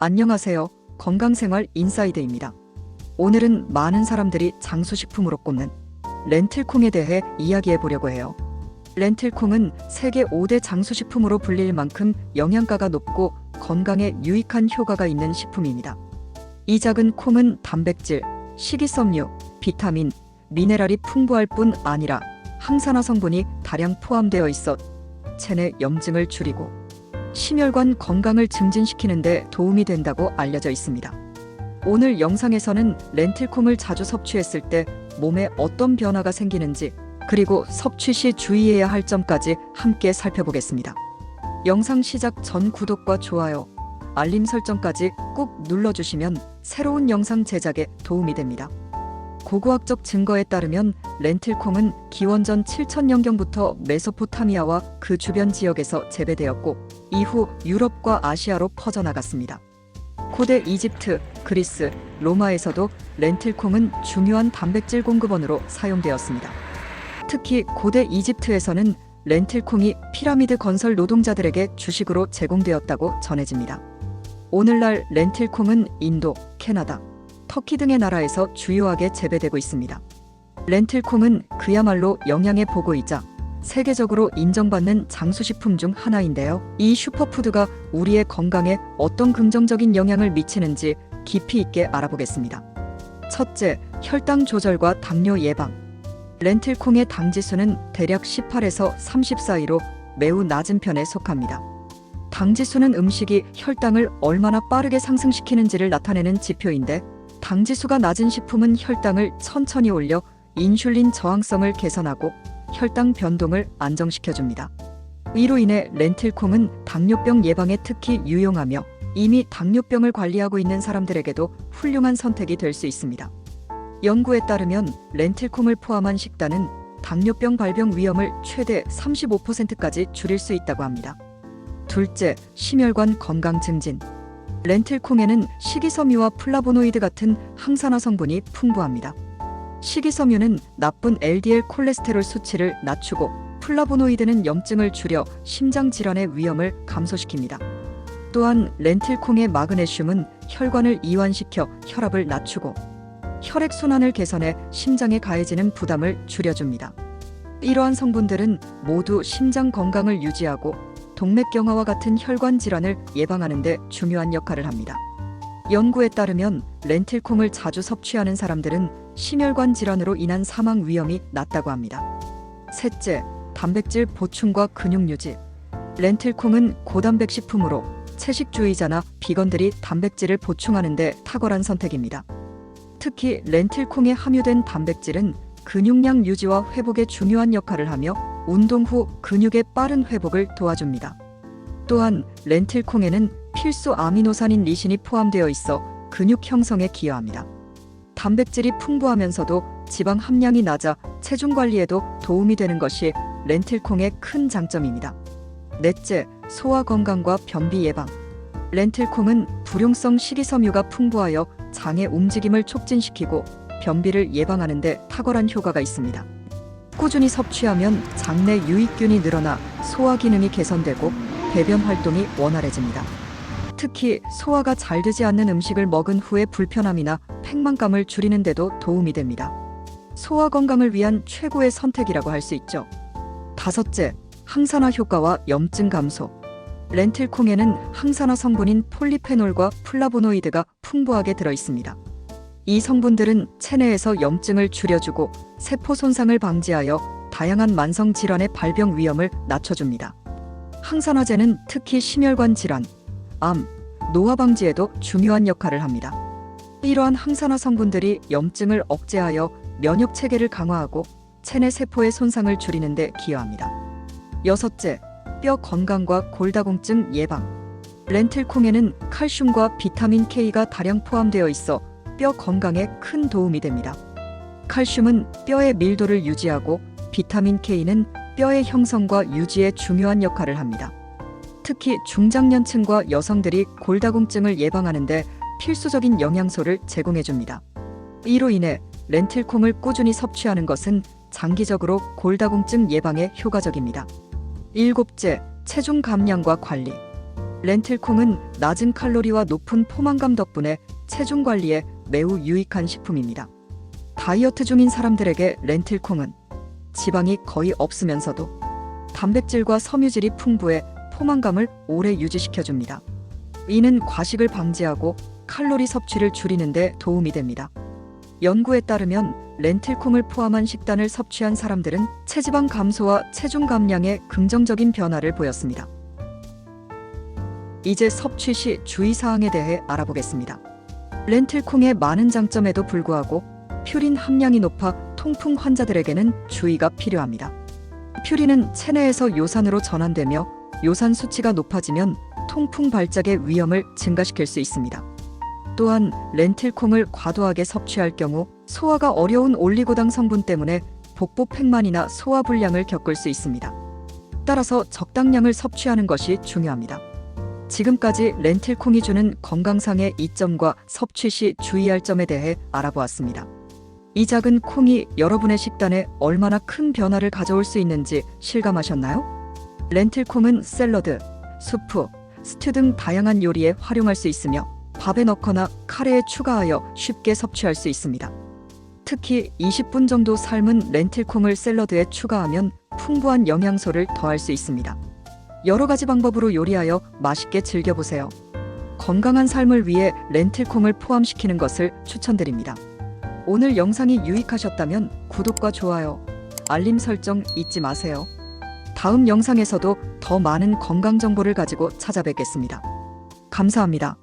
안녕하세요. 건강생활 인사이드입니다. 오늘은 많은 사람들이 장수식품으로 꼽는 렌틸콩에 대해 이야기해 보려고 해요. 렌틸콩은 세계 5대 장수식품으로 불릴 만큼 영양가가 높고 건강에 유익한 효과가 있는 식품입니다. 이 작은 콩은 단백질, 식이섬유, 비타민, 미네랄이 풍부할 뿐 아니라 항산화 성분이 다량 포함되어 있어 체내 염증을 줄이고 심혈관 건강을 증진시키는 데 도움이 된다고 알려져 있습니다. 오늘 영상에서는 렌틸콩을 자주 섭취했을 때 몸에 어떤 변화가 생기는지, 그리고 섭취 시 주의해야 할 점까지 함께 살펴보겠습니다. 영상 시작 전 구독과 좋아요, 알림 설정까지 꾹 눌러주시면 새로운 영상 제작에 도움이 됩니다. 고고학적 증거에 따르면 렌틸콩은 기원전 7000년경부터 메소포타미아와 그 주변 지역에서 재배되었고 이후 유럽과 아시아로 퍼져나갔습니다. 고대 이집트, 그리스, 로마에서도 렌틸콩은 중요한 단백질 공급원으로 사용되었습니다. 특히 고대 이집트에서는 렌틸콩이 피라미드 건설 노동자들에게 주식으로 제공되었다고 전해집니다. 오늘날 렌틸콩은 인도, 캐나다, 터키 등의 나라에서 주요하게 재배되고 있습니다. 렌틸콩은 그야말로 영양의 보고이자 세계적으로 인정받는 장수식품 중 하나인데요. 이 슈퍼푸드가 우리의 건강에 어떤 긍정적인 영향을 미치는지 깊이 있게 알아보겠습니다. 첫째, 혈당 조절과 당뇨 예방. 렌틸콩의 당지수는 대략 18에서 30 사이로 매우 낮은 편에 속합니다. 당지수는 음식이 혈당을 얼마나 빠르게 상승시키는지를 나타내는 지표인데, 당지수가 낮은 식품은 혈당을 천천히 올려 인슐린 저항성을 개선하고 혈당 변동을 안정시켜줍니다. 이로 인해 렌틸콩은 당뇨병 예방에 특히 유용하며 이미 당뇨병을 관리하고 있는 사람들에게도 훌륭한 선택이 될 수 있습니다. 연구에 따르면 렌틸콩을 포함한 식단은 당뇨병 발병 위험을 최대 35%까지 줄일 수 있다고 합니다. 둘째, 심혈관 건강 증진. 렌틸콩에는 식이섬유와 플라보노이드 같은 항산화 성분이 풍부합니다. 식이섬유는 나쁜 LDL 콜레스테롤 수치를 낮추고 플라보노이드는 염증을 줄여 심장 질환의 위험을 감소시킵니다. 또한 렌틸콩의 마그네슘은 혈관을 이완시켜 혈압을 낮추고 혈액순환을 개선해 심장에 가해지는 부담을 줄여줍니다. 이러한 성분들은 모두 심장 건강을 유지하고 동맥경화와 같은 혈관 질환을 예방하는 데 중요한 역할을 합니다. 연구에 따르면 렌틸콩을 자주 섭취하는 사람들은 심혈관 질환으로 인한 사망 위험이 낮다고 합니다. 셋째, 단백질 보충과 근육 유지. 렌틸콩은 고단백 식품으로 채식주의자나 비건들이 단백질을 보충하는 데 탁월한 선택입니다. 특히 렌틸콩에 함유된 단백질은 근육량 유지와 회복에 중요한 역할을 하며 운동 후 근육의 빠른 회복을 도와줍니다. 또한 렌틸콩에는 필수 아미노산인 리신이 포함되어 있어 근육 형성에 기여합니다. 단백질이 풍부하면서도 지방 함량이 낮아 체중 관리에도 도움이 되는 것이 렌틸콩의 큰 장점입니다. 넷째, 소화 건강과 변비 예방. 렌틸콩은 불용성 식이섬유가 풍부하여 장의 움직임을 촉진시키고 변비를 예방하는 데 탁월한 효과가 있습니다. 꾸준히 섭취하면 장내 유익균이 늘어나 소화 기능이 개선되고 배변 활동이 원활해집니다. 특히 소화가 잘 되지 않는 음식을 먹은 후의 불편함이나 팽만감을 줄이는 데도 도움이 됩니다. 소화 건강을 위한 최고의 선택이라고 할 수 있죠. 다섯째, 항산화 효과와 염증 감소. 렌틸콩에는 항산화 성분인 폴리페놀과 플라보노이드가 풍부하게 들어 있습니다. 이 성분들은 체내에서 염증을 줄여주고 세포 손상을 방지하여 다양한 만성 질환의 발병 위험을 낮춰줍니다. 항산화제는 특히 심혈관 질환, 암, 노화 방지에도 중요한 역할을 합니다. 이러한 항산화 성분들이 염증을 억제하여 면역 체계를 강화하고 체내 세포의 손상을 줄이는 데 기여합니다. 여섯째, 뼈 건강과 골다공증 예방. 렌틸콩에는 칼슘과 비타민 K가 다량 포함되어 있어 뼈 건강에 큰 도움이 됩니다. 칼슘은 뼈의 밀도를 유지하고 비타민 K는 뼈의 형성과 유지에 중요한 역할을 합니다. 특히 중장년층과 여성들이 골다공증을 예방하는 데 필수적인 영양소를 제공해줍니다. 이로 인해 렌틸콩을 꾸준히 섭취하는 것은 장기적으로 골다공증 예방에 효과적입니다. 일곱째, 체중 감량과 관리. 렌틸콩은 낮은 칼로리와 높은 포만감 덕분에 체중 관리에 매우 유익한 식품입니다. 다이어트 중인 사람들에게 렌틸콩은 지방이 거의 없으면서도 단백질과 섬유질이 풍부해 포만감을 오래 유지시켜줍니다. 이는 과식을 방지하고 칼로리 섭취를 줄이는 데 도움이 됩니다. 연구에 따르면 렌틸콩을 포함한 식단을 섭취한 사람들은 체지방 감소와 체중 감량에 긍정적인 변화를 보였습니다. 이제 섭취 시 주의사항에 대해 알아보겠습니다. 렌틸콩의 많은 장점에도 불구하고 퓨린 함량이 높아 통풍 환자들에게는 주의가 필요합니다. 퓨린은 체내에서 요산으로 전환되며 요산 수치가 높아지면 통풍 발작의 위험을 증가시킬 수 있습니다. 또한 렌틸콩을 과도하게 섭취할 경우 소화가 어려운 올리고당 성분 때문에 복부 팽만이나 소화불량을 겪을 수 있습니다. 따라서 적당량을 섭취하는 것이 중요합니다. 지금까지 렌틸콩이 주는 건강상의 이점과 섭취 시 주의할 점에 대해 알아보았습니다. 이 작은 콩이 여러분의 식단에 얼마나 큰 변화를 가져올 수 있는지 실감하셨나요? 렌틸콩은 샐러드, 수프, 스튜 등 다양한 요리에 활용할 수 있으며 밥에 넣거나 카레에 추가하여 쉽게 섭취할 수 있습니다. 특히 20분 정도 삶은 렌틸콩을 샐러드에 추가하면 풍부한 영양소를 더할 수 있습니다. 여러 가지 방법으로 요리하여 맛있게 즐겨보세요. 건강한 삶을 위해 렌틸콩을 포함시키는 것을 추천드립니다. 오늘 영상이 유익하셨다면 구독과 좋아요, 알림 설정 잊지 마세요. 다음 영상에서도 더 많은 건강 정보를 가지고 찾아뵙겠습니다. 감사합니다.